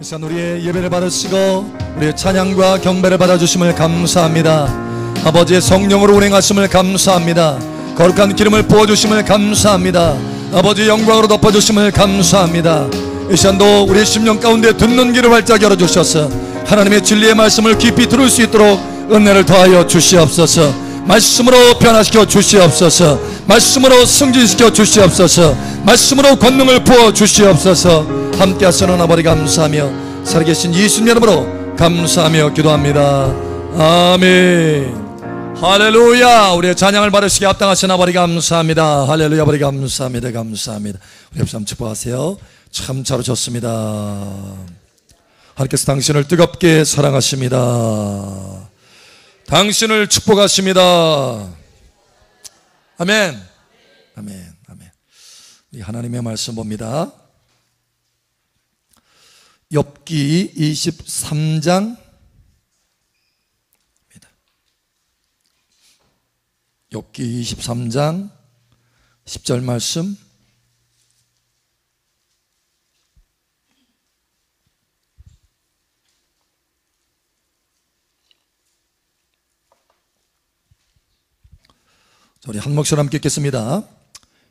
이 시간 우리의 예배를 받으시고 우리의 찬양과 경배를 받아주심을 감사합니다. 아버지의 성령으로 운행하심을 감사합니다. 거룩한 기름을 부어주심을 감사합니다. 아버지의 영광으로 덮어주심을 감사합니다. 이 시간도 우리의 심령 가운데 듣는 귀를 활짝 열어주셔서 하나님의 진리의 말씀을 깊이 들을 수 있도록 은혜를 더하여 주시옵소서. 말씀으로 변화시켜 주시옵소서. 말씀으로 승진시켜 주시옵소서. 말씀으로 권능을 부어 주시옵소서. 함께 하시는 아버지 감사하며 살아계신 예수님 이름으로 감사하며 기도합니다. 아멘. 할렐루야. 우리의 찬양을 받으시기 합당하신 아버지 감사합니다. 할렐루야. 아버지 감사합니다. 감사합니다. 우리 옆사람 축복하세요. 참 잘하셨습니다. 하나님께서 당신을 뜨겁게 사랑하십니다. 당신을 축복하십니다. 아멘. 아멘. 아멘. 우리 하나님의 말씀 봅니다. 욥기 23장 욥기 23장 10절 말씀. 우리 한 목소리 함께 읽겠습니다.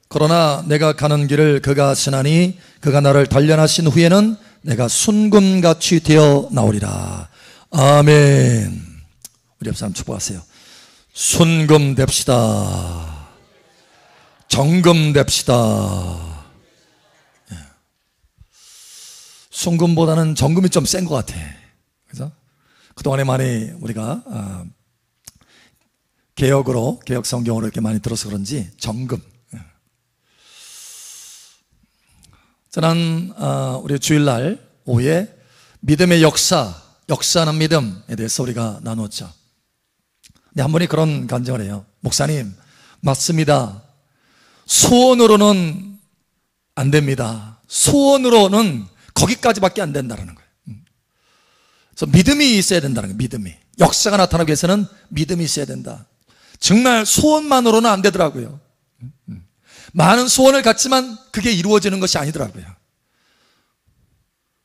그러나 내가 가는 길을 그가 아시나니 그가 나를 단련하신 후에는 내가 순금같이 되어 나오리라. 아멘. 우리 옆 사람 축복하세요. 순금 됩시다. 정금 됩시다. 순금보다는 정금이 좀 센 것 같아. 그래서 그동안에 많이 우리가 개혁으로, 개혁 성경으로 이렇게 많이 들어서 그런지 정금. 지난 우리 주일날 오후에 믿음의 역사하는 믿음에 대해서 우리가 나눴죠. 근데 한 분이 그런 간증을 해요. 목사님, 맞습니다. 소원으로는 안 됩니다. 소원으로는 거기까지밖에 안 된다는 거예요. 그래서 믿음이 있어야 된다는 거예요. 믿음이. 역사가 나타나기 위해서는 믿음이 있어야 된다. 정말 소원만으로는 안 되더라고요. 많은 소원을 갖지만 그게 이루어지는 것이 아니더라고요.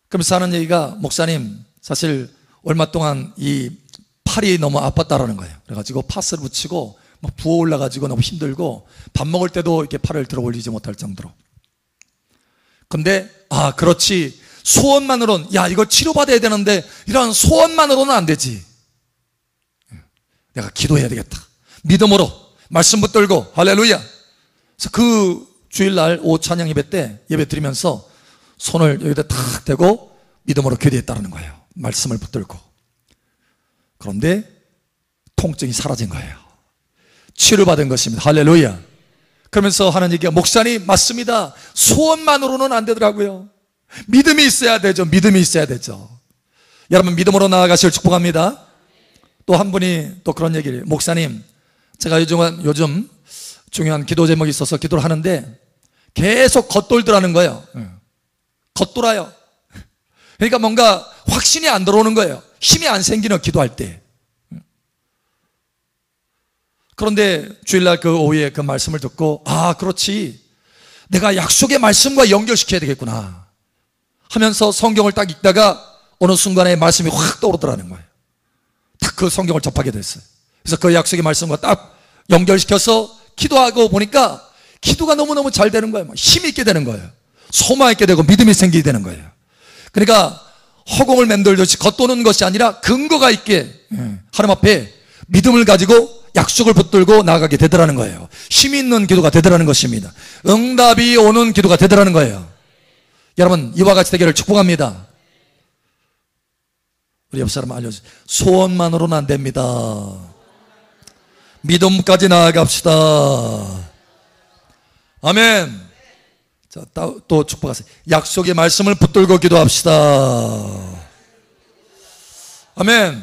그러면서 하는 얘기가, 목사님 사실 얼마 동안 이 팔이 너무 아팠다라는 거예요. 그래가지고 파스를 붙이고 막 부어 올라가지고 너무 힘들고 밥 먹을 때도 이렇게 팔을 들어 올리지 못할 정도로. 근데 그렇지, 소원만으로는, 야 이거 치료받아야 되는데 이런 소원만으로는 안 되지. 내가 기도해야 되겠다. 믿음으로 말씀 붙들고 할렐루야. 그래서 그 주일날 오후 찬양 예배 때 예배 드리면서 손을 여기다 탁 대고 믿음으로 기도했다는 거예요. 말씀을 붙들고. 그런데 통증이 사라진 거예요. 치료받은 것입니다. 할렐루야. 그러면서 하는 얘기가, 목사님 맞습니다. 소원만으로는 안 되더라고요. 믿음이 있어야 되죠. 믿음이 있어야 되죠. 여러분 믿음으로 나아가시길 축복합니다. 또 한 분이 또 그런 얘기를 해요. 목사님, 제가 요즘 중요한 기도 제목이 있어서 기도를 하는데 계속 겉돌더라는 거예요. 겉돌아요. 그러니까 뭔가 확신이 안 들어오는 거예요. 힘이 안 생기는, 기도할 때. 그런데 주일날 그 오후에 그 말씀을 듣고, 그렇지, 내가 약속의 말씀과 연결시켜야 되겠구나 하면서 성경을 딱 읽다가 어느 순간에 말씀이 확 떠오르더라는 거예요. 딱 그 성경을 접하게 됐어요. 그래서 그 약속의 말씀과 딱 연결시켜서 기도하고 보니까 기도가 너무너무 잘 되는 거예요. 힘이 있게 되는 거예요. 소망 있게 되고 믿음이 생기게 되는 거예요. 그러니까 허공을 맴돌듯이 겉도는 것이 아니라 근거가 있게 하나님 앞에 믿음을 가지고 약속을 붙들고 나아가게 되더라는 거예요. 힘이 있는 기도가 되더라는 것입니다. 응답이 오는 기도가 되더라는 거예요. 여러분 이와 같이 되기를 축복합니다. 우리 옆 사람 알려주세요. 소원만으로는 안 됩니다. 믿음까지 나아갑시다. 아멘. 자, 또 축복하세요. 약속의 말씀을 붙들고 기도합시다. 아멘.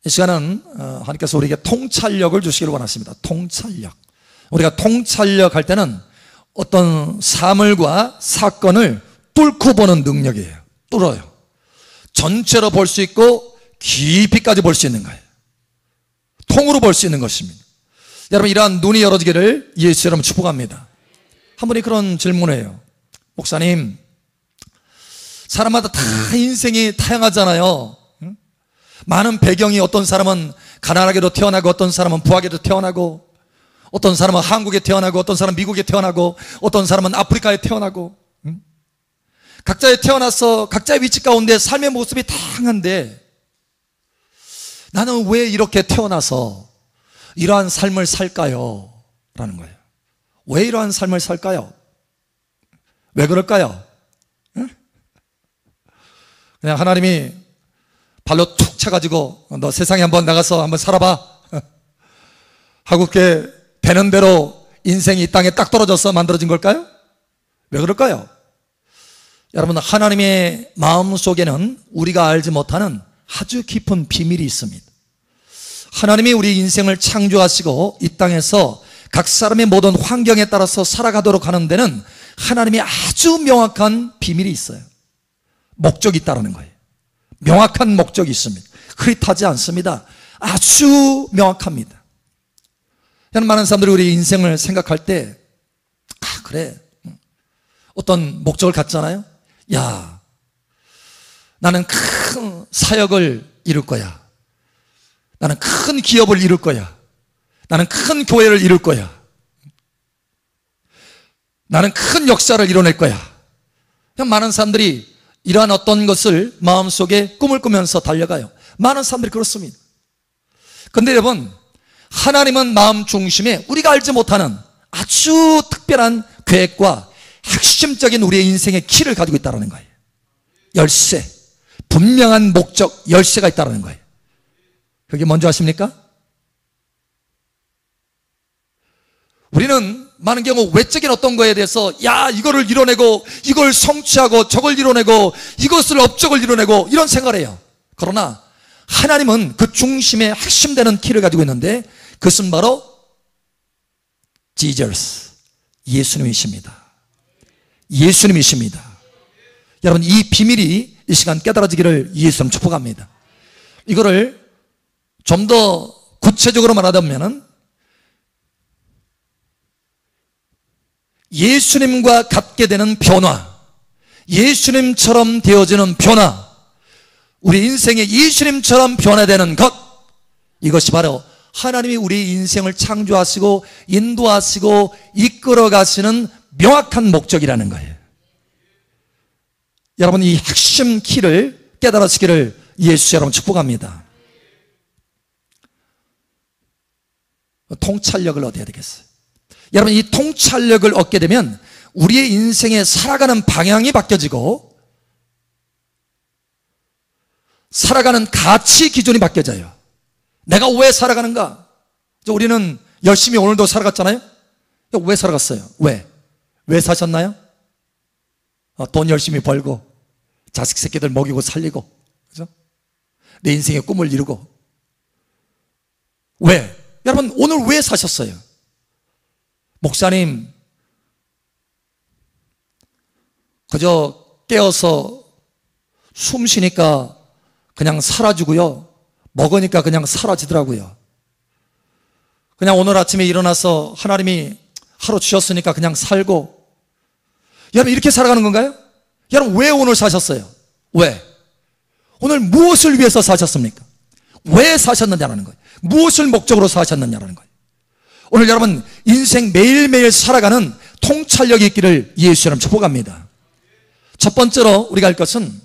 이 시간은 하나님께서 우리에게 통찰력을 주시기를 원하십니다. 통찰력. 우리가 통찰력 할 때는 어떤 사물과 사건을 뚫고 보는 능력이에요. 뚫어요. 전체로 볼 수 있고 깊이까지 볼 수 있는 거예요. 통으로 볼 수 있는 것입니다. 여러분 이러한 눈이 열어지기를 예수 이름으로 축복합니다. 한 분이 그런 질문을 해요. 목사님, 사람마다 다 인생이 다양하잖아요. 많은 배경이, 어떤 사람은 가난하게도 태어나고, 어떤 사람은 부하게도 태어나고, 어떤 사람은 한국에 태어나고, 어떤 사람은 미국에 태어나고, 어떤 사람은 아프리카에 태어나고, 각자의 태어나서 각자의 위치 가운데 삶의 모습이 다양한데, 나는 왜 이렇게 태어나서 이러한 삶을 살까요? 라는 거예요. 왜 이러한 삶을 살까요? 왜 그럴까요? 그냥 하나님이 발로 툭 차가지고 너 세상에 한번 나가서 한번 살아봐 하고 그렇게 되는 대로 인생이 이 땅에 딱 떨어져서 만들어진 걸까요? 왜 그럴까요? 여러분, 하나님의 마음 속에는 우리가 알지 못하는 아주 깊은 비밀이 있습니다. 하나님이 우리 인생을 창조하시고 이 땅에서 각 사람의 모든 환경에 따라서 살아가도록 하는 데는 하나님이 아주 명확한 비밀이 있어요. 목적이 있다는 거예요. 명확한 목적이 있습니다. 흐릿하지 않습니다. 아주 명확합니다. 많은 사람들이 우리 인생을 생각할 때, 그래, 어떤 목적을 갖잖아요. 야, 나는 큰 사역을 이룰 거야. 나는 큰 기업을 이룰 거야. 나는 큰 교회를 이룰 거야. 나는 큰 역사를 이뤄낼 거야. 많은 사람들이 이러한 어떤 것을 마음속에 꿈을 꾸면서 달려가요. 많은 사람들이 그렇습니다. 그런데 여러분, 하나님은 마음 중심에 우리가 알지 못하는 아주 특별한 계획과 핵심적인 우리의 인생의 키를 가지고 있다는 거예요. 열쇠, 분명한 목적, 열쇠가 있다는 거예요. 그게 뭔지 아십니까? 우리는 많은 경우 외적인 어떤 거에 대해서 이거를 이뤄내고, 이걸 성취하고, 저걸 이뤄내고, 이것을 업적을 이뤄내고, 이런 생각을 해요. 그러나 하나님은 그 중심에 핵심되는 키를 가지고 있는데, 그것은 바로 Jesus, 예수님이십니다. 예수님이십니다. 여러분, 이 비밀이 이 시간 깨달아지기를 예수님 축복합니다. 이거를 좀 더 구체적으로 말하자면은, 예수님과 같게 되는 변화, 예수님처럼 되어지는 변화, 우리 인생에 예수님처럼 변화되는 것, 이것이 바로 하나님이 우리 인생을 창조하시고 인도하시고 이끌어 가시는 명확한 목적이라는 거예요. 여러분, 이 핵심 키를 깨달으시기를 예수 여러분 축복합니다. 통찰력을 얻어야 되겠어요. 여러분, 이 통찰력을 얻게 되면 우리의 인생에 살아가는 방향이 바뀌어지고 살아가는 가치 기준이 바뀌어져요. 내가 왜 살아가는가? 우리는 열심히 오늘도 살아갔잖아요. 왜 살아갔어요? 왜 사셨나요? 돈 열심히 벌고 자식 새끼들 먹이고 살리고, 그죠? 내 인생의 꿈을 이루고. 왜? 여러분, 오늘 왜 사셨어요? 목사님, 그저 깨어서 숨 쉬니까 그냥 사라지고요, 먹으니까 그냥 사라지더라고요. 그냥 오늘 아침에 일어나서 하나님이 하루 주셨으니까 그냥 살고. 여러분, 이렇게 살아가는 건가요? 여러분, 왜 오늘 사셨어요? 왜? 오늘 무엇을 위해서 사셨습니까? 왜 사셨느냐는 거예요. 무엇을 목적으로 사셨느냐는 거예요. 오늘 여러분, 인생 매일매일 살아가는 통찰력이 있기를 예수 이름 축복합니다. 첫 번째로 우리가 할 것은,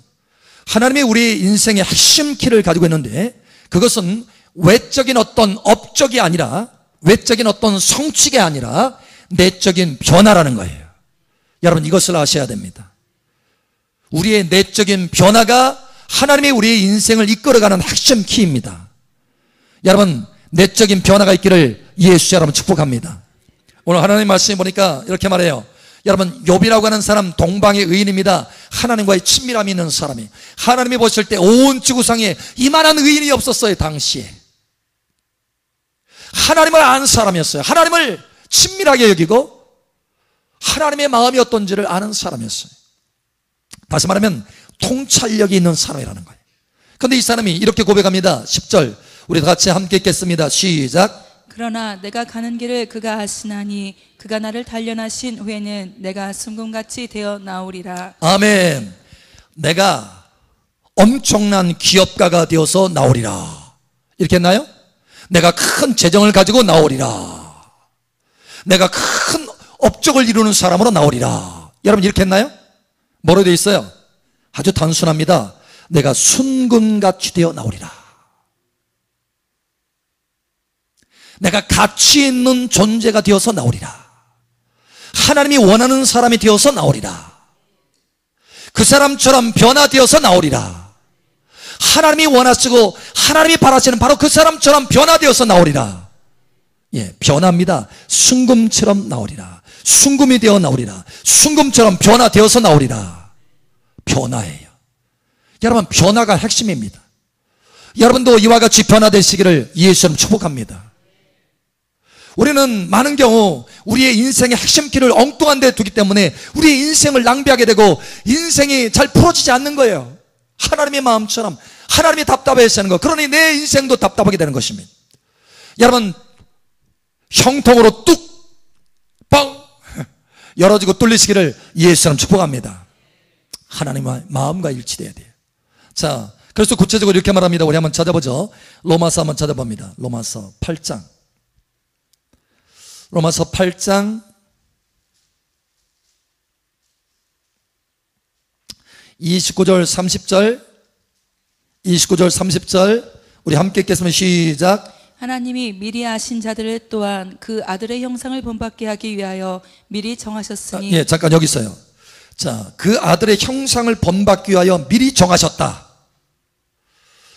하나님이 우리 인생의 핵심 키를 가지고 있는데, 그것은 외적인 어떤 업적이 아니라, 외적인 어떤 성취가 아니라 내적인 변화라는 거예요. 여러분, 이것을 아셔야 됩니다. 우리의 내적인 변화가 하나님이 우리의 인생을 이끌어가는 핵심 키입니다. 여러분, 내적인 변화가 있기를 예수 여러분 축복합니다. 오늘 하나님 말씀에 보니까 이렇게 말해요. 여러분, 욥이라고 하는 사람 동방의 의인입니다. 하나님과의 친밀함이 있는 사람이. 하나님이 보실 때 온 지구상에 이만한 의인이 없었어요. 당시에 하나님을 아는 사람이었어요. 하나님을 친밀하게 여기고 하나님의 마음이 어떤지를 아는 사람이었어요. 다시 말하면 통찰력이 있는 사람이라는 거예요. 그런데 이 사람이 이렇게 고백합니다. 10절 우리 다 같이 함께 읽겠습니다. 시작. 그러나 내가 가는 길을 그가 아시나니 그가 나를 단련하신 후에는 내가 순금같이 되어 나오리라. 아멘. 내가 엄청난 기업가가 되어서 나오리라. 이렇게 했나요? 내가 큰 재정을 가지고 나오리라. 내가 큰 업적을 이루는 사람으로 나오리라. 여러분 이렇게 했나요? 뭐로 되어 있어요? 아주 단순합니다. 내가 순금같이 되어 나오리라. 내가 가치 있는 존재가 되어서 나오리라. 하나님이 원하는 사람이 되어서 나오리라. 그 사람처럼 변화되어서 나오리라. 하나님이 원하시고 하나님이 바라시는 바로 그 사람처럼 변화되어서 나오리라. 예, 변화입니다. 순금처럼 나오리라. 순금이 되어 나오리라. 순금처럼 변화되어서 나오리라. 변화예요. 여러분, 변화가 핵심입니다. 여러분도 이와 같이 변화되시기를 예수님 축복합니다. 우리는 많은 경우 우리의 인생의 핵심 키를 엉뚱한 데 두기 때문에 우리의 인생을 낭비하게 되고 인생이 잘 풀어지지 않는 거예요. 하나님의 마음처럼 하나님이 답답해하시는 거, 그러니 내 인생도 답답하게 되는 것입니다. 여러분, 형통으로 뚝 뻥 열어지고 뚫리시기를 예수님 축복합니다. 하나님의 마음과 일치돼야 돼요. 자, 그래서 구체적으로 이렇게 말합니다. 우리 한번 찾아보죠. 로마서 한번 찾아봅니다. 로마서 8장 29절 30절 우리 함께 읽겠습니다. 시작. 하나님이 미리 아신 자들을 또한 그 아들의 형상을 본받게 하기 위하여 미리 정하셨으니. 예, 잠깐 여기 있어요. 자, 그 아들의 형상을 본받기 위하여 미리 정하셨다.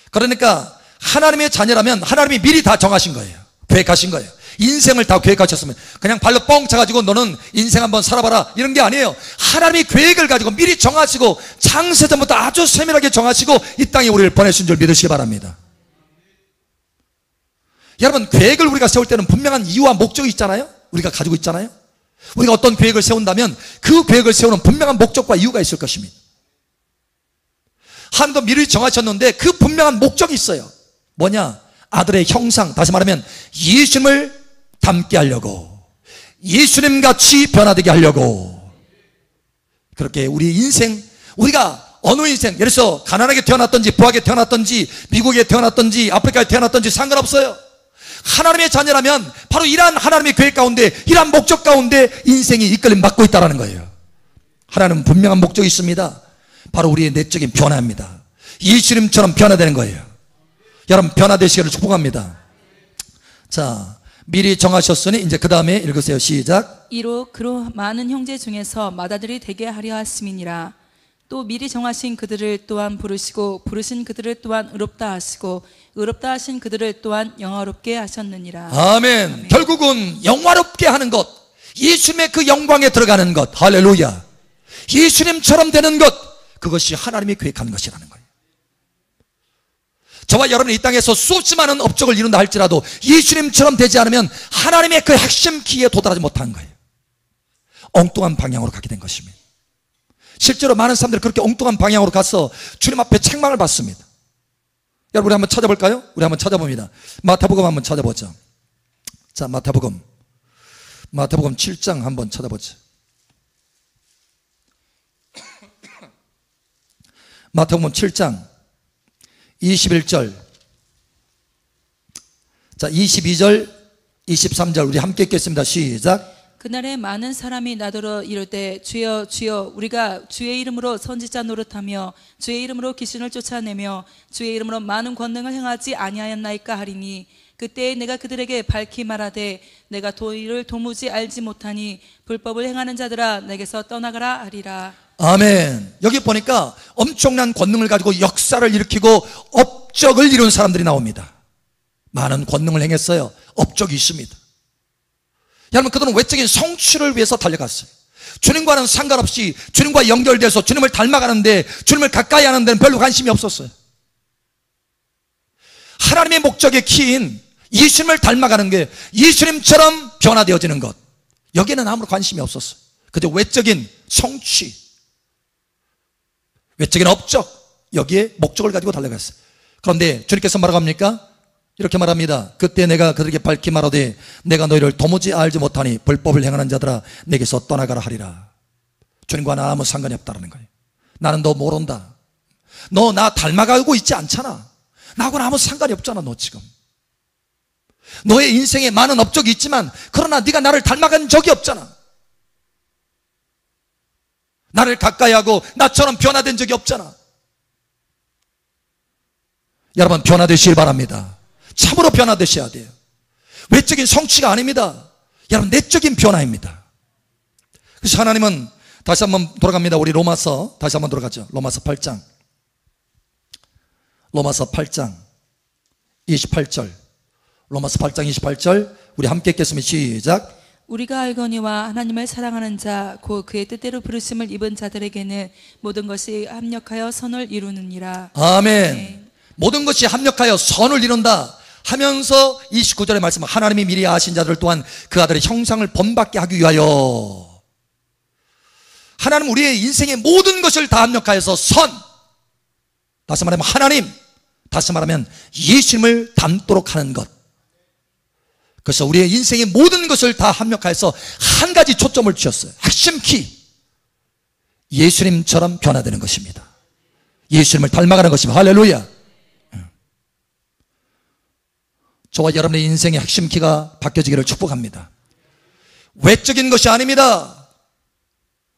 그러니까 하나님의 자녀라면 하나님이 미리 다 정하신 거예요. 계획하신 거예요. 인생을 다 계획하셨으면 그냥 발로 뻥 차가지고 너는 인생 한번 살아봐라 이런 게 아니에요. 하나님이 계획을 가지고 미리 정하시고 창세전부터 아주 세밀하게 정하시고 이 땅에 우리를 보내신 줄 믿으시기 바랍니다. 여러분, 계획을 우리가 세울 때는 분명한 이유와 목적이 있잖아요. 우리가 가지고 있잖아요. 우리가 어떤 계획을 세운다면 그 계획을 세우는 분명한 목적과 이유가 있을 것입니다. 하나님도 미리 정하셨는데 그 분명한 목적이 있어요. 뭐냐? 아들의 형상, 다시 말하면 예수님을 닮게 하려고, 예수님 같이 변화되게 하려고. 그렇게 우리 인생, 우리가 어느 인생, 예를 들어서 가난하게 태어났든지 부하게 태어났든지 미국에 태어났든지 아프리카에 태어났든지 상관없어요. 하나님의 자녀라면 바로 이러한 하나님의 계획 가운데, 이러한 목적 가운데 인생이 이끌림 받고 있다는 거예요. 하나님은 분명한 목적이 있습니다. 바로 우리의 내적인 변화입니다. 예수님처럼 변화되는 거예요. 여러분, 변화되시기를 축복합니다. 자, 미리 정하셨으니 이제 그 다음에 읽으세요. 시작. 이로 그로 많은 형제 중에서 맏아들이 되게 하려 하심이니라. 또 미리 정하신 그들을 또한 부르시고 부르신 그들을 또한 의롭다 하시고 의롭다 하신 그들을 또한 영화롭게 하셨느니라. 아멘. 아멘. 결국은 영화롭게 하는 것, 예수님의 그 영광에 들어가는 것, 할렐루야. 예수님처럼 되는 것, 그것이 하나님이 계획한 것이라는 거예요. 저와 여러분이 이 땅에서 수없이 많은 업적을 이룬다 할지라도 예수님처럼 되지 않으면 하나님의 그 핵심 키에 도달하지 못한 거예요. 엉뚱한 방향으로 가게 된 것입니다. 실제로 많은 사람들이 그렇게 엉뚱한 방향으로 가서 주님 앞에 책망을 받습니다. 여러분, 우리 한번 찾아볼까요? 우리 한번 찾아봅니다. 마태복음 한번 찾아보죠. 자, 마태복음 7장 한번 찾아보죠. 마태복음 7장 21절, 자, 22절, 23절 우리 함께 읽겠습니다. 시작. 그날에 많은 사람이 나더러 이르되 주여 주여 우리가 주의 이름으로 선지자 노릇하며 주의 이름으로 귀신을 쫓아내며 주의 이름으로 많은 권능을 행하지 아니하였나이까 하리니 그때에 내가 그들에게 밝히 말하되 내가 도리를 도무지 알지 못하니 불법을 행하는 자들아 내게서 떠나가라 하리라. 아멘. 여기 보니까 엄청난 권능을 가지고 역사를 일으키고 업적을 이룬 사람들이 나옵니다. 많은 권능을 행했어요. 업적이 있습니다. 여러분, 그들은 외적인 성취를 위해서 달려갔어요. 주님과는 상관없이 주님과 연결돼서 주님을 닮아가는데, 주님을 가까이 하는 데는 별로 관심이 없었어요. 하나님의 목적의 키인 예수님을 닮아가는 게, 예수님처럼 변화되어지는 것, 여기에는 아무런 관심이 없었어요. 그저 외적인 성취, 외적인 업적, 여기에 목적을 가지고 달려갔어요. 그런데 주님께서 뭐라고 합니까? 이렇게 말합니다. 그때 내가 그들에게 밝히 말하되 내가 너희를 도무지 알지 못하니 불법을 행하는 자들아 내게서 떠나가라 하리라. 주님과는 아무 상관이 없다는 거예요. 나는 너 모른다. 너 나 닮아가고 있지 않잖아. 나하고는 아무 상관이 없잖아. 너 지금 너의 인생에 많은 업적이 있지만 그러나 네가 나를 닮아간 적이 없잖아. 나를 가까이 하고 나처럼 변화된 적이 없잖아. 여러분, 변화되시길 바랍니다. 참으로 변화되셔야 돼요. 외적인 성취가 아닙니다. 여러분, 내적인 변화입니다. 그래서 하나님은 다시 한번 돌아갑니다. 우리 로마서 다시 한번 돌아가죠. 로마서 8장 28절. 로마서 8장 28절 우리 함께 읽겠습니다. 시작. 우리가 알거니와 하나님을 사랑하는 자 곧 그의 뜻대로 부르심을 입은 자들에게는 모든 것이 합력하여 선을 이루느니라. 아멘. 네. 모든 것이 합력하여 선을 이룬다 하면서 29절의 말씀, 하나님이 미리 아신 자들 또한 그 아들의 형상을 본받게 하기 위하여. 하나님 우리의 인생의 모든 것을 다 합력하여서 선, 다시 말하면 하나님, 다시 말하면 예수님을 닮도록 하는 것. 그래서 우리의 인생의 모든 것을 다 합력하여서 한 가지 초점을 주셨어요. 핵심 키, 예수님처럼 변화되는 것입니다. 예수님을 닮아가는 것입니다. 할렐루야. 저와 여러분의 인생의 핵심 키가 바뀌어지기를 축복합니다. 외적인 것이 아닙니다.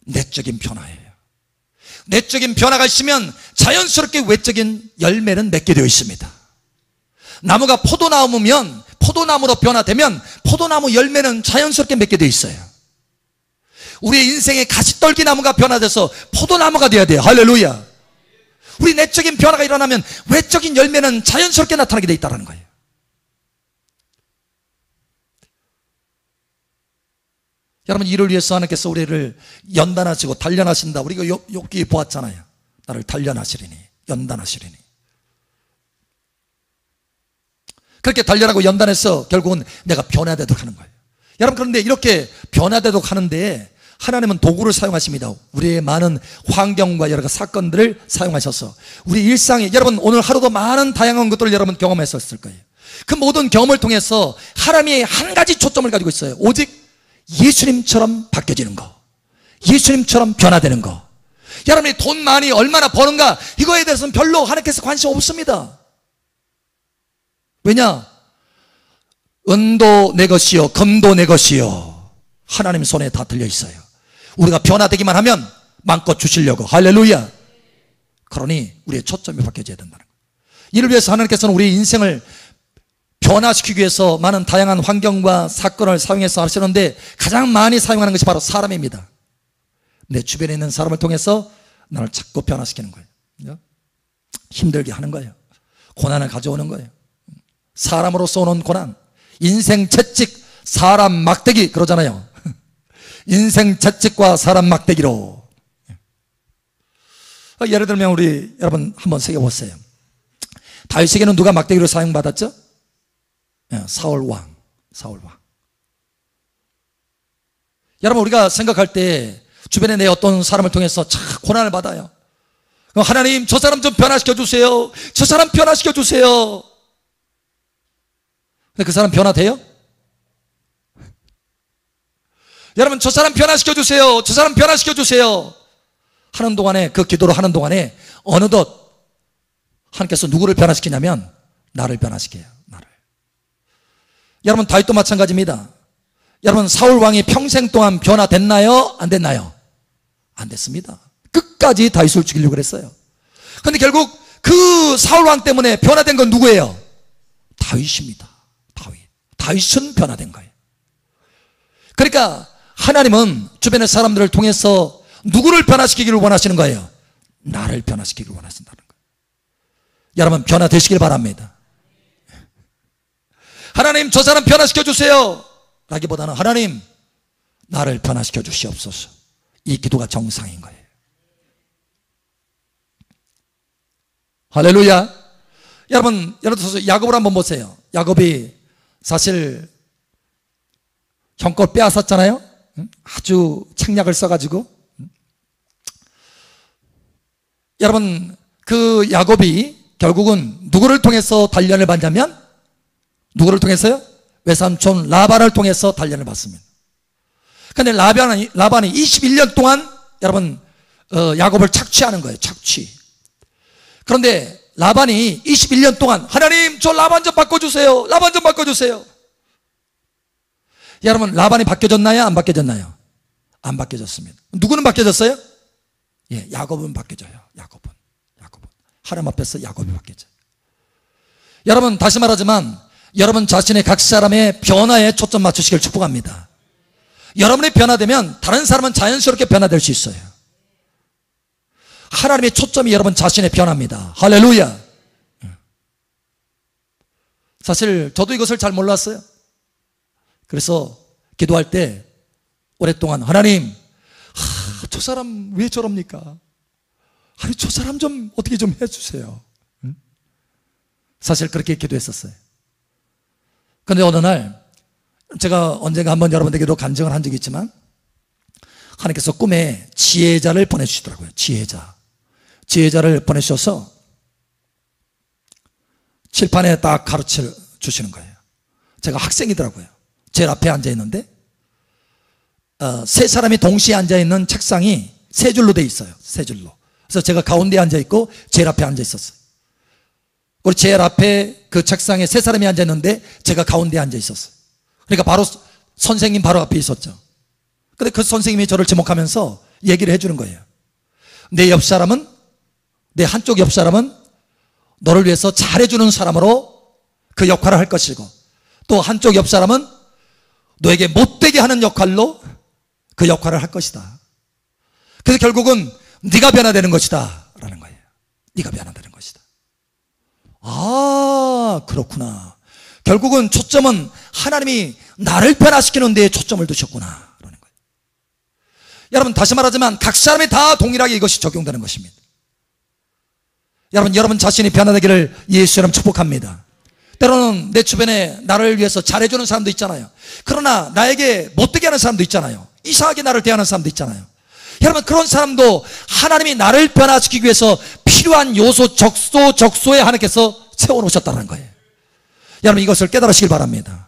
내적인 변화예요. 내적인 변화가 있으면 자연스럽게 외적인 열매는 맺게 되어 있습니다. 나무가 포도나무면 포도나무로 변화되면 포도나무 열매는 자연스럽게 맺게 되어 있어요. 우리의 인생의 가시떨기 나무가 변화돼서 포도나무가 되어야 돼요. 할렐루야. 우리 내적인 변화가 일어나면 외적인 열매는 자연스럽게 나타나게 되어 있다는 거예요. 여러분, 이를 위해서 하나님께서 우리를 연단하시고 단련하신다. 우리가 욥기 보았잖아요. 나를 단련하시리니, 연단하시리니. 그렇게 단련하고 연단해서 결국은 내가 변화되도록 하는 거예요. 여러분, 그런데 이렇게 변화되도록 하는데 하나님은 도구를 사용하십니다. 우리의 많은 환경과 여러 가지 사건들을 사용하셔서 우리 일상에, 여러분 오늘 하루도 많은 다양한 것들을 여러분 경험했었을 거예요. 그 모든 경험을 통해서 하나님이 한 가지 초점을 가지고 있어요. 오직 예수님처럼 바뀌어지는 거, 예수님처럼 변화되는 거. 여러분이 돈 많이 얼마나 버는가 이거에 대해서는 별로 하나님께서 관심 없습니다. 왜냐? 은도 내 것이요 금도 내 것이요 하나님 손에 다 들려 있어요. 우리가 변화되기만 하면 마음껏 주시려고. 할렐루야. 그러니 우리의 초점이 바뀌어져야 된다는 거예요. 이를 위해서 하나님께서는 우리의 인생을 변화시키기 위해서 많은 다양한 환경과 사건을 사용해서 하시는데 가장 많이 사용하는 것이 바로 사람입니다. 내 주변에 있는 사람을 통해서 나를 자꾸 변화시키는 거예요. 힘들게 하는 거예요. 고난을 가져오는 거예요. 사람으로서 오는 고난, 인생 채찍, 사람 막대기 그러잖아요. 인생 채찍과 사람 막대기로. 예를 들면 우리 여러분 한번 새겨보세요. 다윗에게는 누가 막대기로 사용받았죠? 사울 왕. 여러분, 우리가 생각할 때 주변에 내 어떤 사람을 통해서 참 고난을 받아요. 하나님, 저 사람 좀 변화시켜 주세요. 저 사람 변화시켜 주세요. 근데 그 사람 변화돼요? 여러분, 저 사람 변화시켜 주세요. 저 사람 변화시켜 주세요. 하는 동안에, 그 기도를 하는 동안에 어느덧 하나님께서 누구를 변화시키냐면 나를 변화시켜요. 나를. 여러분, 다윗도 마찬가지입니다. 여러분, 사울 왕이 평생 동안 변화됐나요? 안 됐나요? 안 됐습니다. 끝까지 다윗을 죽이려고 그랬어요. 그런데 결국 그 사울 왕 때문에 변화된 건 누구예요? 다윗입니다. 다윗은 변화된 거예요. 그러니까 하나님은 주변의 사람들을 통해서 누구를 변화시키기를 원하시는 거예요? 나를 변화시키기를 원하신다는 거예요. 여러분, 변화되시길 바랍니다. 하나님, 저 사람 변화시켜 주세요 라기보다는 하나님, 나를 변화시켜 주시옵소서. 이 기도가 정상인 거예요. 할렐루야. 여러분, 예를 들어서 야곱을 한번 보세요. 야곱이 사실 형 걸 빼앗았잖아요. 아주 책략을 써가지고. 여러분, 그 야곱이 결국은 누구를 통해서 단련을 받냐면, 누구를 통해서요? 외삼촌 라반을 통해서 단련을 받습니다. 그런데 라반이 21년 동안 여러분 야곱을 착취하는 거예요. 착취. 그런데 라반이 21년 동안 하나님 저 라반 좀 바꿔주세요. 라반 좀 바꿔주세요. 여러분 라반이 바뀌어졌나요? 안 바뀌어졌나요? 안 바뀌어졌습니다. 누구는 바뀌어졌어요? 예, 야곱은 바뀌어져요. 야곱은 하나님 앞에서 야곱이 바뀌어져요. 여러분 다시 말하지만 여러분 자신의 각 사람의 변화에 초점 맞추시길 축복합니다. 여러분이 변화되면 다른 사람은 자연스럽게 변화될 수 있어요. 하나님의 초점이 여러분 자신의 변화입니다. 할렐루야. 사실 저도 이것을 잘 몰랐어요. 그래서 기도할 때 오랫동안 하나님, 저 사람 왜 저럽니까? 아니 저 사람 좀 어떻게 좀 해주세요. 사실 그렇게 기도했었어요. 그런데 어느 날 제가 언젠가 한번 여러분들에게도 간증을 한 적이 있지만 하나님께서 꿈에 지혜자를 보내주시더라고요. 지혜자를 보내주셔서 칠판에 딱 가르쳐 주시는 거예요. 제가 학생이더라고요. 제일 앞에 앉아 있는데 세 사람이 동시에 앉아 있는 책상이 세 줄로 돼 있어요. 세 줄로. 그래서 제가 가운데에 앉아 있고 제일 앞에 앉아 있었어요. 그리고 제일 앞에 그 책상에 세 사람이 앉아 있는데 제가 가운데에 앉아 있었어요. 그러니까 바로 선생님 바로 앞에 있었죠. 근데 그 선생님이 저를 지목하면서 얘기를 해주는 거예요. 내 옆 사람은, 내 한쪽 옆 사람은 너를 위해서 잘해주는 사람으로 그 역할을 할 것이고 또 한쪽 옆 사람은 너에게 못되게 하는 역할로 그 역할을 할 것이다. 그래서 결국은 네가 변화되는 것이다 라는 거예요. 네가 변화되는 것이다. 아, 그렇구나. 결국은 초점은 하나님이 나를 변화시키는 데에 초점을 두셨구나 라는 거예요. 여러분 다시 말하지만 각 사람이 다 동일하게 이것이 적용되는 것입니다. 여러분 자신이 변화되기를 예수 이름 축복합니다. 때로는 내 주변에 나를 위해서 잘해주는 사람도 있잖아요. 그러나 나에게 못되게 하는 사람도 있잖아요. 이상하게 나를 대하는 사람도 있잖아요. 여러분 그런 사람도 하나님이 나를 변화시키기 위해서 필요한 요소 적소에 하나님께서 세워놓으셨다는 거예요. 여러분 이것을 깨달으시길 바랍니다.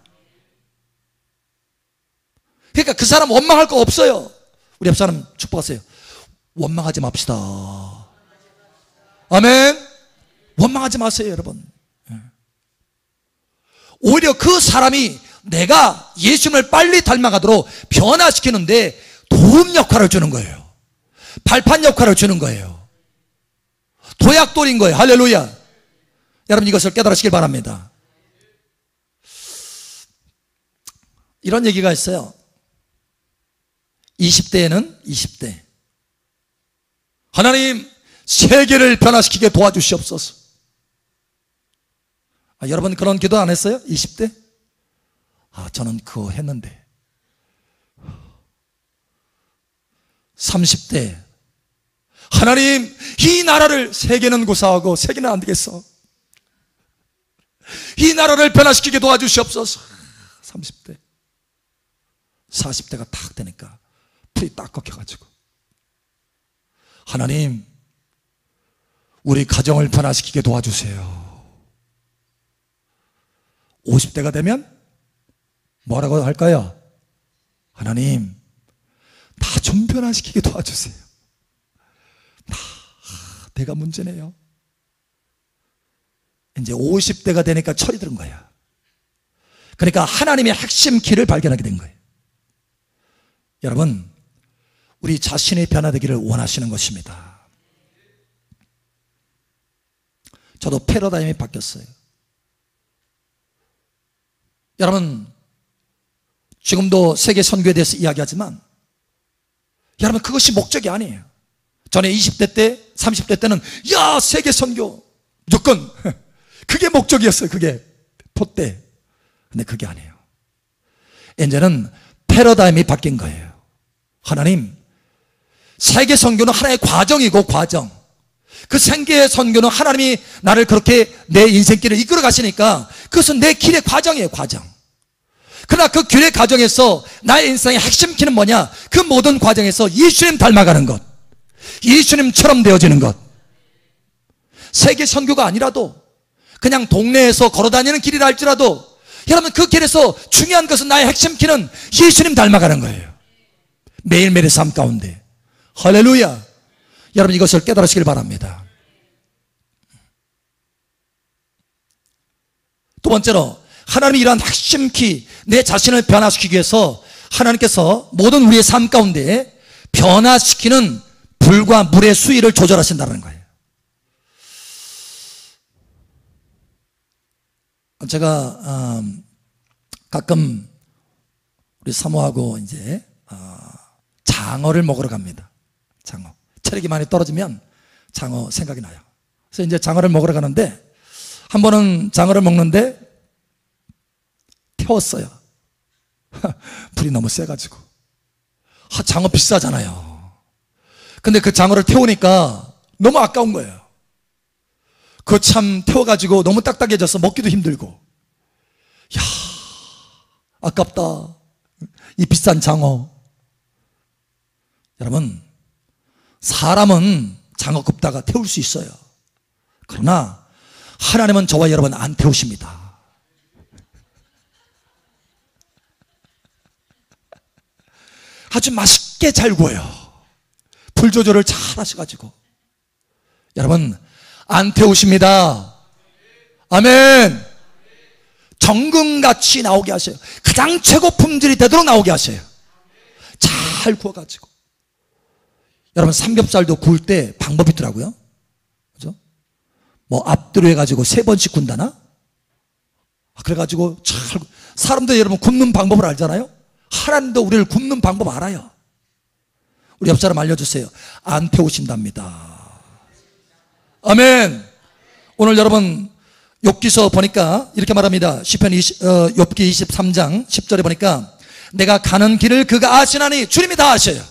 그러니까 그 사람 원망할 거 없어요. 우리 옆 사람 축복하세요. 원망하지 맙시다. 아멘. 원망하지 마세요 여러분. 오히려 그 사람이 내가 예수님을 빨리 닮아가도록 변화시키는데 도움 역할을 주는 거예요. 발판 역할을 주는 거예요. 도약돌인 거예요. 할렐루야. 여러분 이것을 깨달으시길 바랍니다. 이런 얘기가 있어요. 20대 하나님 세계를 변화시키게 도와주시옵소서. 여러분 그런 기도 안 했어요? 20대? 저는 그거 했는데. 30대 하나님 이 나라를 세계는 고사하고 세계는 안 되겠어. 이 나라를 변화시키게 도와주시옵소서. 30대 40대가 탁 되니까 풀이 딱 꺾여가지고 하나님 우리 가정을 변화시키게 도와주세요. 50대가 되면 뭐라고 할까요? 하나님 다 좀 변화시키게 도와주세요. 내가 문제네요. 이제 50대가 되니까 철이 들은 거야. 그러니까 하나님의 핵심 키를 발견하게 된 거예요. 여러분 우리 자신이 변화되기를 원하시는 것입니다. 저도 패러다임이 바뀌었어요. 여러분 지금도 세계 선교에 대해서 이야기하지만 여러분 그것이 목적이 아니에요. 전에 20대 때 30대 때는 야 세계 선교 무조건 그게 목적이었어요. 그게 포때. 근데 그게 아니에요. 이제는 패러다임이 바뀐 거예요. 하나님 세계 선교는 하나의 과정이고 과정. 그 생계의 선교는 하나님이 나를 그렇게 내 인생길을 이끌어 가시니까 그것은 내 길의 과정이에요. 과정. 그러나 그 길의 과정에서 나의 인생의 핵심 키는 뭐냐? 그 모든 과정에서 예수님 닮아가는 것, 예수님처럼 되어지는 것. 세계 선교가 아니라도 그냥 동네에서 걸어다니는 길이라 할지라도 여러분 그 길에서 중요한 것은 나의 핵심 키는 예수님 닮아가는 거예요. 매일매일의 삶 가운데. 할렐루야. 여러분 이것을 깨달으시길 바랍니다. 두 번째로 하나님이 이러한 핵심 키, 내 자신을 변화시키기 위해서 하나님께서 모든 우리의 삶 가운데 변화시키는 불과 물의 수위를 조절하신다는 거예요. 제가 가끔 우리 사모하고 이제 장어를 먹으러 갑니다. 장어. 체력이 많이 떨어지면 장어 생각이 나요. 그래서 이제 장어를 먹으러 가는데 한 번은 장어를 먹는데 태웠어요. 불이 너무 세가지고. 장어 비싸잖아요. 근데 그 장어를 태우니까 너무 아까운 거예요. 그거 참 태워가지고 너무 딱딱해져서 먹기도 힘들고. 야, 아깝다. 이 비싼 장어. 여러분, 사람은 장어 굽다가 태울 수 있어요. 그러나 하나님은 저와 여러분 안 태우십니다. 아주 맛있게 잘 구워요. 불 조절을 잘 하셔가지고. 여러분 안 태우십니다. 아멘. 정금같이 나오게 하셔요. 가장 최고 품질이 되도록 나오게 하셔요. 잘 구워가지고. 여러분 삼겹살도 구울 때 방법이 있더라고요. 그죠? 뭐 앞뒤로 해가지고 3번씩 군다나? 그래가지고 잘, 사람들 여러분 굽는 방법을 알잖아요. 하나님도 우리를 굽는 방법 알아요. 우리 옆 사람 알려주세요. 안 태우신답니다. 아멘. 오늘 여러분 욥기서 보니까 이렇게 말합니다. 시편 욥기 23장 10절에 보니까 내가 가는 길을 그가 아시나니 주님이 다 아셔요.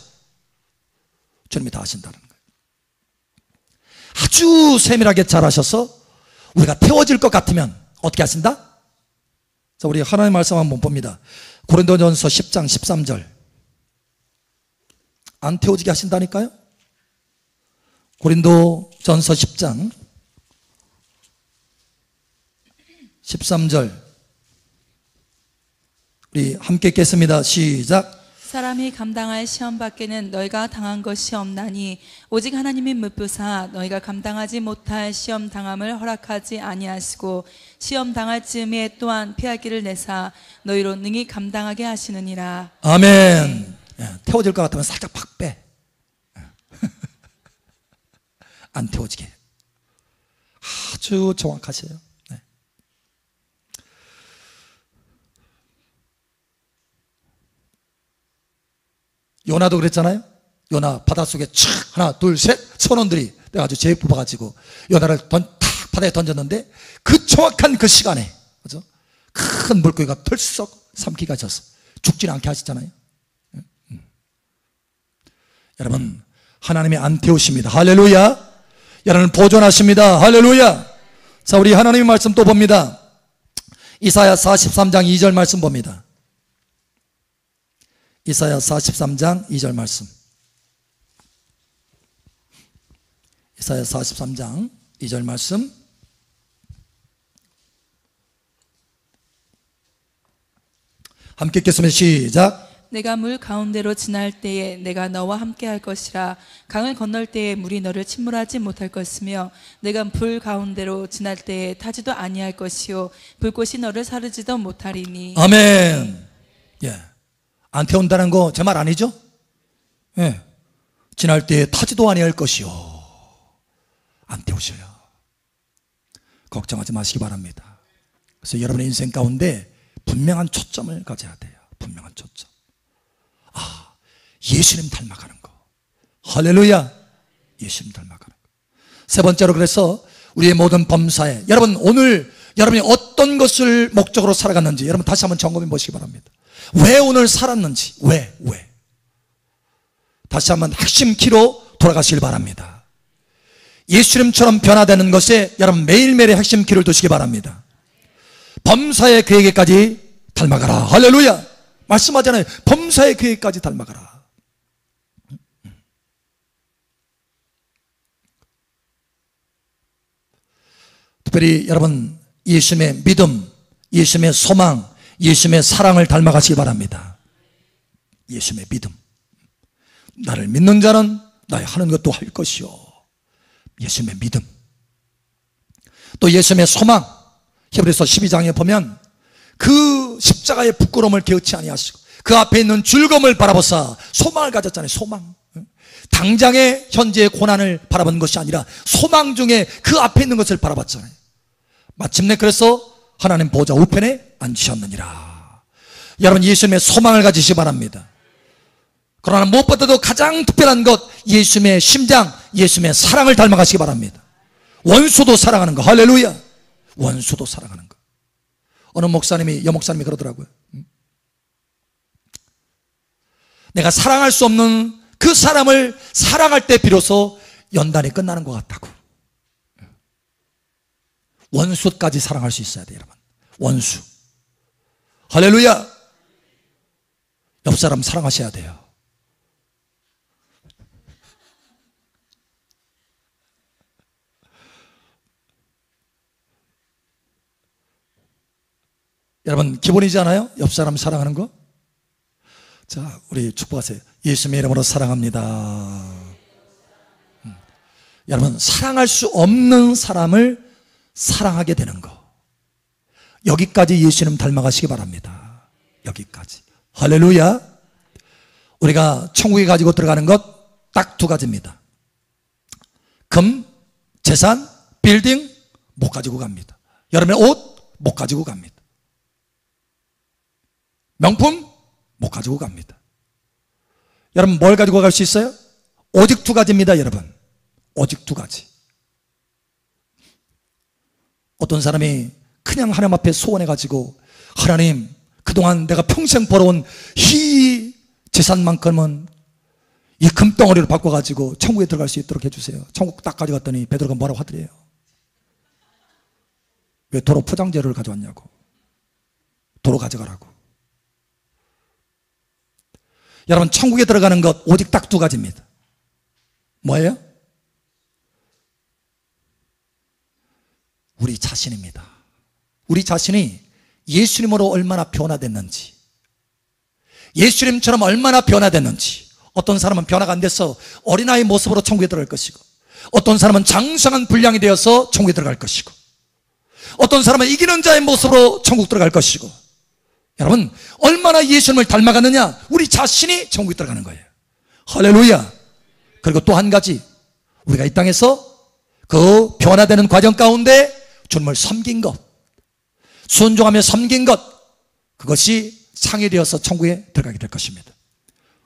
주님이 다 아신다는 거예요. 아주 세밀하게 잘 아셔서 우리가 태워질 것 같으면 어떻게 하신다? 자, 우리 하나님의 말씀 한번 봅니다. 고린도전서 10장 13절. 안 태워지게 하신다니까요. 고린도전서 10장 13절 우리 함께 읽겠습니다. 시작. 사람이 감당할 시험 밖에는 너희가 당한 것이 없나니 오직 하나님이 묻부사 너희가 감당하지 못할 시험 당함을 허락하지 아니하시고 시험 당할 즈음에 또한 피할 길을 내사 너희로 능히 감당하게 하시느니라. 아멘. 태워질 것 같으면 살짝 팍 빼. 안 태워지게. 아주 정확하세요. 네. 요나도 그랬잖아요. 요나 바닷속에 촥 하나 둘 셋 선원들이 아주 제일 뽑아가지고 요나를 탁 바다에 던졌는데 그 정확한 그 시간에 그죠? 큰 물고기가 털썩 삼키가 져서 죽지는 않게 하시잖아요. 여러분 하나님이 안 태우십니다. 할렐루야. 여러분 보존하십니다. 할렐루야. 자, 우리 하나님의 말씀 또 봅니다. 이사야 43장 2절 말씀 봅니다. 이사야 43장 2절 말씀. 이사야 43장 2절 말씀. 함께 읽겠습니다. 시작. 내가 물 가운데로 지날 때에 내가 너와 함께 할 것이라. 강을 건널 때에 물이 너를 침몰하지 못할 것이며 내가 불 가운데로 지날 때에 타지도 아니할 것이요 불꽃이 너를 사르지도 못하리니. 아멘. 예. 안 태운다는 거 제 말 아니죠? 예. 지날 때에 타지도 아니할 것이요 안 태우셔요. 걱정하지 마시기 바랍니다. 그래서 여러분의 인생 가운데 분명한 초점을 가져야 돼요. 분명한 초점. 예수님 닮아가는 거. 할렐루야. 예수님 닮아가는 거. 세 번째로 그래서 우리의 모든 범사에 여러분 오늘 여러분이 어떤 것을 목적으로 살아갔는지 여러분 다시 한번 점검해 보시기 바랍니다. 왜 오늘 살았는지 왜 다시 한번 핵심 키로 돌아가시길 바랍니다. 예수님처럼 변화되는 것에 여러분 매일매일의 핵심 키를 두시기 바랍니다. 범사의 그에게까지 닮아가라. 할렐루야. 말씀하잖아요. 범사의 그에게까지 닮아가라. 특별히 여러분 예수님의 믿음, 예수님의 소망, 예수님의 사랑을 닮아가시기 바랍니다. 예수님의 믿음. 나를 믿는 자는 나의 하는 것도 할 것이요. 예수님의 믿음, 또 예수님의 소망. 히브리서 12장에 보면 그 십자가의 부끄러움을 개의치 아니하시고 그 앞에 있는 즐거움을 바라보사 소망을 가졌잖아요. 소망. 당장의 현재의 고난을 바라본 것이 아니라 소망 중에 그 앞에 있는 것을 바라봤잖아요. 마침내 그래서 하나님 보좌 우편에 앉으셨느니라. 여러분, 예수님의 소망을 가지시기 바랍니다. 그러나 무엇보다도 가장 특별한 것, 예수님의 심장, 예수님의 사랑을 닮아가시기 바랍니다. 원수도 사랑하는 거. 할렐루야. 원수도 사랑하는 거. 어느 목사님이, 여목사님이 그러더라고요. 내가 사랑할 수 없는 그 사람을 사랑할 때 비로소 연단이 끝나는 것 같다고. 원수까지 사랑할 수 있어야 돼요, 여러분. 원수. 할렐루야. 옆 사람 사랑하셔야 돼요. 여러분, 기본이지 않아요? 옆 사람 사랑하는 거? 자, 우리 축복하세요. 예수님의 이름으로 사랑합니다. 여러분, 사랑할 수 없는 사람을 사랑하게 되는 거. 여기까지 예수님 닮아가시기 바랍니다. 여기까지. 할렐루야. 우리가 천국에 가지고 들어가는 것 딱 두 가지입니다. 금, 재산, 빌딩 못 가지고 갑니다. 여러분의 옷 못 가지고 갑니다. 명품 못 가지고 갑니다. 여러분, 뭘 가지고 갈 수 있어요? 오직 두 가지입니다, 여러분. 오직 두 가지. 어떤 사람이 그냥 하나님 앞에 소원해가지고, 하나님, 그동안 내가 평생 벌어온 이 재산만큼은 이 금덩어리로 바꿔가지고 천국에 들어갈 수 있도록 해주세요. 천국 딱 가져갔더니 베드로가 뭐라고 하더래요? 왜 도로 포장재료를 가져왔냐고. 도로 가져가라고. 여러분, 천국에 들어가는 것 오직 딱 두 가지입니다. 뭐예요? 우리 자신입니다. 우리 자신이 예수님으로 얼마나 변화됐는지, 예수님처럼 얼마나 변화됐는지. 어떤 사람은 변화가 안 돼서 어린아이 모습으로 천국에 들어갈 것이고, 어떤 사람은 장성한 분량이 되어서 천국에 들어갈 것이고, 어떤 사람은 이기는 자의 모습으로 천국 들어갈 것이고. 여러분, 얼마나 예수님을 닮아가느냐, 우리 자신이 천국에 들어가는 거예요. 할렐루야. 그리고 또 한 가지, 우리가 이 땅에서 그 변화되는 과정 가운데 주님을 섬긴 것, 순종하며 섬긴 것, 그것이 상이 되어서 천국에 들어가게 될 것입니다.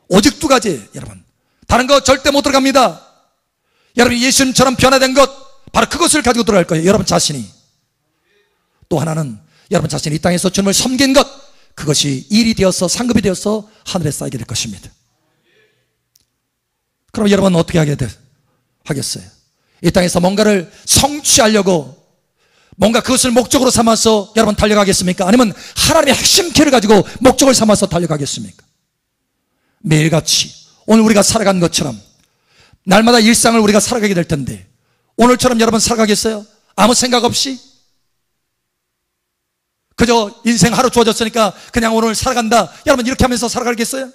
오직 두 가지, 여러분. 다른 거 절대 못 들어갑니다. 여러분, 예수님처럼 변화된 것, 바로 그것을 가지고 들어갈 거예요. 여러분 자신이. 또 하나는 여러분 자신이 이 땅에서 주님을 섬긴 것, 그것이 일이 되어서 상급이 되어서 하늘에 쌓이게 될 것입니다. 그럼 여러분 어떻게 하겠어요? 이 땅에서 뭔가를 성취하려고 뭔가 그것을 목적으로 삼아서 여러분 달려가겠습니까? 아니면 하나님의 핵심 키를 가지고 목적을 삼아서 달려가겠습니까? 매일같이 오늘 우리가 살아간 것처럼 날마다 일상을 우리가 살아가게 될 텐데, 오늘처럼 여러분 살아가겠어요? 아무 생각 없이? 그저 인생 하루 주어졌으니까 그냥 오늘 살아간다, 여러분 이렇게 하면서 살아가겠어요?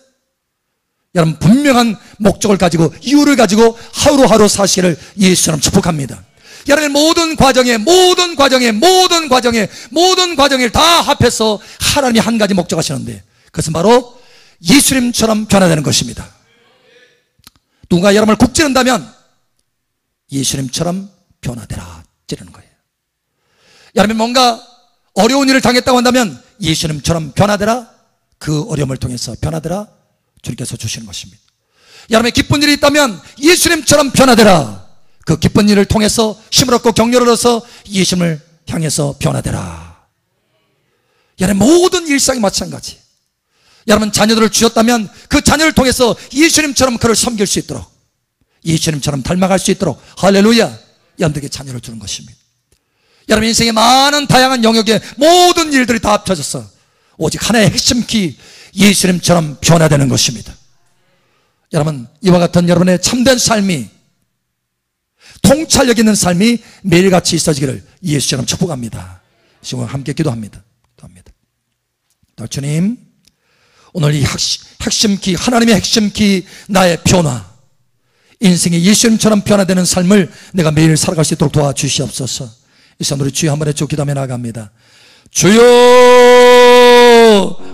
여러분, 분명한 목적을 가지고 이유를 가지고 하루하루 사시기를 예수처럼 축복합니다. 여러분, 모든 과정을 다 합해서 하나님이 한 가지 목적 하시는데, 그것은 바로 예수님처럼 변화되는 것입니다. 누군가 여러분을 국 찌른다면 예수님처럼 변화되라 찌르는 거예요. 여러분이 뭔가 어려운 일을 당했다고 한다면 예수님처럼 변화되라, 그 어려움을 통해서 변화되라 주님께서 주시는 것입니다. 여러분의 기쁜 일이 있다면 예수님처럼 변화되라, 그 기쁜 일을 통해서 힘을 얻고 격려를 얻어서 예수님을 향해서 변화되라. 여러분, 모든 일상이 마찬가지. 여러분, 자녀들을 주셨다면 그 자녀를 통해서 예수님처럼 그를 섬길 수 있도록, 예수님처럼 닮아갈 수 있도록, 할렐루야, 여러분들에게 자녀를 주는 것입니다. 여러분 인생의 많은 다양한 영역의 모든 일들이 다 합쳐져서 오직 하나의 핵심 키, 예수님처럼 변화되는 것입니다. 여러분, 이와 같은 여러분의 참된 삶이, 통찰력 있는 삶이 매일같이 있어지기를 예수처럼 축복합니다. 지금 함께 기도합니다. 주님, 오늘 이 핵심 키, 하나님의 핵심 키, 나의 변화, 인생이 예수님처럼 변화되는 삶을 내가 매일 살아갈 수 있도록 도와주시옵소서. 이 시간 우리 주여 한번 해주 기도하며 나갑니다. 주여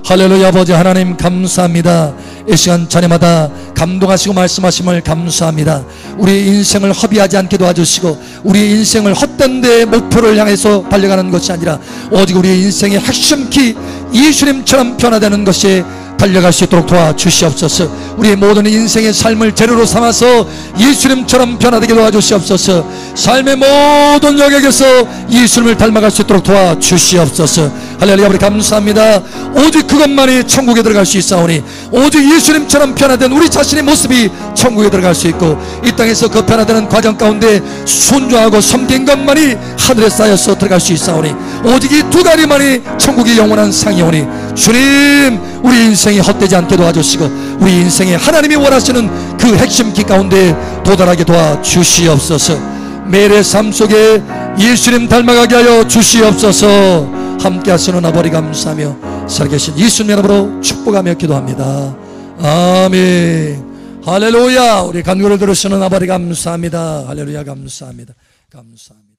할렐루야. 아버지 하나님 감사합니다. 이 시간 자녀마다 감동하시고 말씀하심을 감사합니다. 우리의 인생을 허비하지 않게 도와주시고 우리의 인생을 헛된 데에 목표를 향해서 달려가는 것이 아니라 오직 우리의 인생의 핵심키 예수님처럼 변화되는 것이 달려갈 수 있도록 도와주시옵소서. 우리의 모든 인생의 삶을 재료로 삼아서 예수님처럼 변화되게 도와주시옵소서. 삶의 모든 영역에서 예수님을 닮아갈 수 있도록 도와주시옵소서. 할렐루야. 우리 감사합니다. 오직 그것만이 천국에 들어갈 수 있사오니 오직 예수님처럼 변화된 우리 자신의 모습이 천국에 들어갈 수 있고 이 땅에서 그 변화되는 과정 가운데 순종하고 섬긴 것만이 하늘에 쌓여서 들어갈 수 있사오니 오직 이 두 가지만이 천국의 영원한 상이오니 주님 우리 인생이 헛되지 않게 도와주시고 우리 인생에 하나님이 원하시는 그 핵심기 가운데 도달하게 도와주시옵소서. 매일의 삶 속에 예수님 닮아가게 하여 주시옵소서. 함께 하시는 아버지 감사하며 살아계신 예수님 이름으로 축복하며 기도합니다. 아멘. 할렐루야. 우리 간구를 들으시는 아버지 감사합니다. 할렐루야. 감사합니다. 감사합니다.